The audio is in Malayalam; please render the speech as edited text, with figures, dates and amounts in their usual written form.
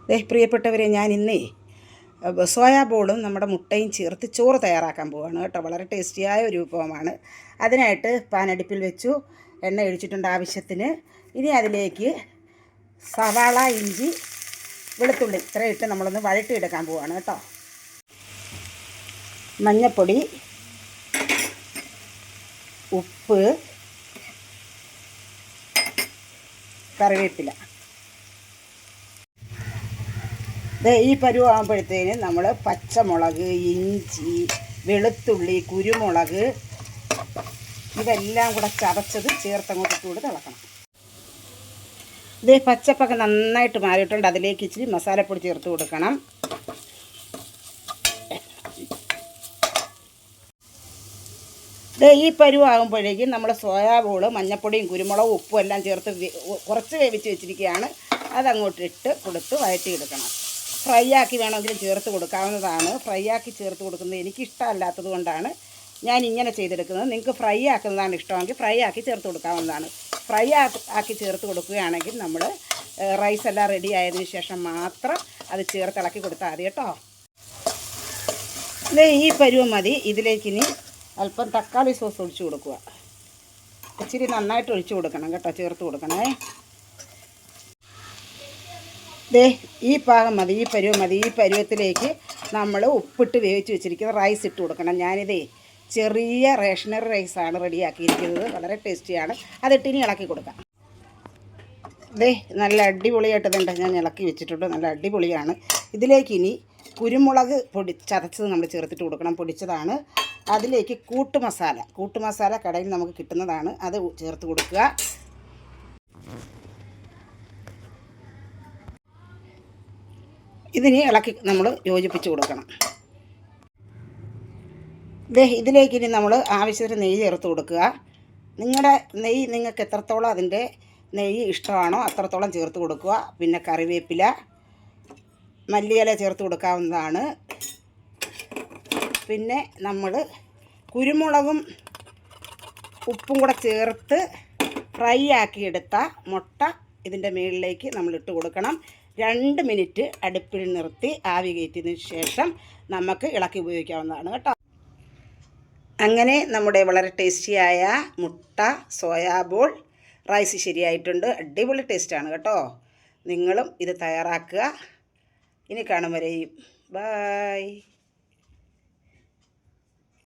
പ്രിയപ്പെട്ടവരെ, ഞാൻ ഇന്നേ സോയാ ബോളും നമ്മുടെ മുട്ടയും ചേർത്ത് ചോറ് തയ്യാറാക്കാൻ പോവുകയാണ് കേട്ടോ. വളരെ ടേസ്റ്റിയായ ഒരു വിഭവമാണ്. അതിനായിട്ട് പാൻ അടുപ്പിൽ വെച്ചു, എണ്ണ ഒഴിച്ചിട്ടുണ്ട് ആവശ്യത്തിന്. ഇനി അതിലേക്ക് സവാള, ഇഞ്ചി, വെളുത്തുള്ളി ഇത്രയും ഇട്ട് നമ്മളൊന്ന് വഴറ്റിയെടുക്കാൻ പോവുകയാണ് കേട്ടോ. മഞ്ഞൾപ്പൊടി, ഉപ്പ്, കറിവേപ്പില. ഈ പരുവാകുമ്പോഴത്തേന് നമ്മൾ പച്ചമുളക്, ഇഞ്ചി, വെളുത്തുള്ളി, കുരുമുളക് ഇതെല്ലാം കൂടെ ചതച്ചത് ചേർത്തങ്ങോട്ട് ഇട്ടുകൂടി തിളക്കണം. പച്ചപ്പൊക്കെ നന്നായിട്ട് മാറിയിട്ടുണ്ട്. അതിലേക്ക് ഇച്ചിരി മസാലപ്പൊടി ചേർത്ത് കൊടുക്കണം. ഈ പരുവാകുമ്പോഴേക്കും നമ്മൾ സോയാ ബോൾ മഞ്ഞൾപ്പൊടിയും കുരുമുളകും ഉപ്പും എല്ലാം ചേർത്ത് കുറച്ച് വേവിച്ച് വെച്ചിരിക്കുകയാണ്. അതങ്ങോട്ടിട്ട് കൊടുത്ത് വഴറ്റിയെടുക്കണം. ഫ്രൈ ആക്കി വേണമെങ്കിലും ചേർത്ത് കൊടുക്കാവുന്നതാണ്. ഫ്രൈ ആക്കി ചേർത്ത് കൊടുക്കുന്നത് എനിക്കിഷ്ടമല്ലാത്തത് കൊണ്ടാണ് ഞാൻ ഇങ്ങനെ ചെയ്തെടുക്കുന്നത്. നിങ്ങൾക്ക് ഫ്രൈ ആക്കുന്നതാണ് ഇഷ്ടമെങ്കിൽ ഫ്രൈ ആക്കി ചേർത്ത് കൊടുക്കാവുന്നതാണ്. ഫ്രൈ ആക്കി ചേർത്ത് കൊടുക്കുകയാണെങ്കിൽ നമ്മൾ റൈസ് എല്ലാം റെഡി ആയതിനു ശേഷം മാത്രം അത് ചേർത്ത് ഇളക്കി കൊടുത്താൽ മതി കേട്ടോ. ഈ പരുവം മതി. ഇതിലേക്കിനി അല്പം തക്കാളി സോസ് ഒഴിച്ച് കൊടുക്കുക. ഇച്ചിരി നന്നായിട്ട് ഒഴിച്ച് കൊടുക്കണം കേട്ടോ, ചേർത്ത് കൊടുക്കണേ. ഈ പാകം മതി, ഈ പരുവം മതി. ഈ പരുവത്തിലേക്ക് നമ്മൾ ഉപ്പിട്ട് വേവിച്ച് വെച്ചിരിക്കുന്ന റൈസ് ഇട്ട് കൊടുക്കണം. ഞാനിതേ ചെറിയ റേഷനറി റൈസാണ് റെഡിയാക്കിയിരിക്കുന്നത്. വളരെ ടേസ്റ്റിയാണ്. അതിട്ടിനി ഇളക്കി കൊടുക്കാം. നല്ല അടിപൊളിയായിട്ട് ഇതുണ്ട്, ഞാൻ ഇളക്കി വെച്ചിട്ടുണ്ട്. നല്ല അടിപൊളിയാണ്. ഇതിലേക്കിനി കുരുമുളക് പൊടി ചതച്ചത് നമ്മൾ ചേർത്തിട്ട് കൊടുക്കണം. പൊടിച്ചതാണ്. അതിലേക്ക് കൂട്ടുമസാല കടയിൽ നമുക്ക് കിട്ടുന്നതാണ്. അത് ചേർത്ത് കൊടുക്കുക. ഇതിന് ഇളക്കി നമ്മൾ യോജിപ്പിച്ച് കൊടുക്കണം. ഇതിലേക്ക് ഇനി നമ്മൾ ആവശ്യത്തിന് നെയ്യ് ചേർത്ത് കൊടുക്കുക. നിങ്ങളുടെ നെയ്യ് നിങ്ങൾക്ക് എത്രത്തോളം അതിൻ്റെ നെയ്യ് ഇഷ്ടമാണോ അത്രത്തോളം ചേർത്ത് കൊടുക്കുക. പിന്നെ കറിവേപ്പില, മല്ലിയില ചേർത്ത് കൊടുക്കാവുന്നതാണ്. പിന്നെ നമ്മൾ കുരുമുളകും ഉപ്പും കൂടെ ചേർത്ത് ഫ്രൈ ആക്കിയെടുത്ത മുട്ട ഇതിൻ്റെ മുകളിലേക്ക് നമ്മൾ ഇട്ട് കൊടുക്കണം. 2 മിനിറ്റ് അടുപ്പിൽ നിർത്തി ആവി കയറ്റിയതിന് ശേഷം നമുക്ക് ഇളക്കി ഉപയോഗിക്കാവുന്നതാണ് കേട്ടോ. അങ്ങനെ നമ്മുടെ വളരെ ടേസ്റ്റിയായ മുട്ട സോയാ ബോൾ റൈസ് ശരിയായിട്ടുണ്ട്. അടിപൊളി ടേസ്റ്റാണ് കേട്ടോ. നിങ്ങളും ഇത് തയ്യാറാക്കുക. ഇനി കാണും വരെയും ബൈ.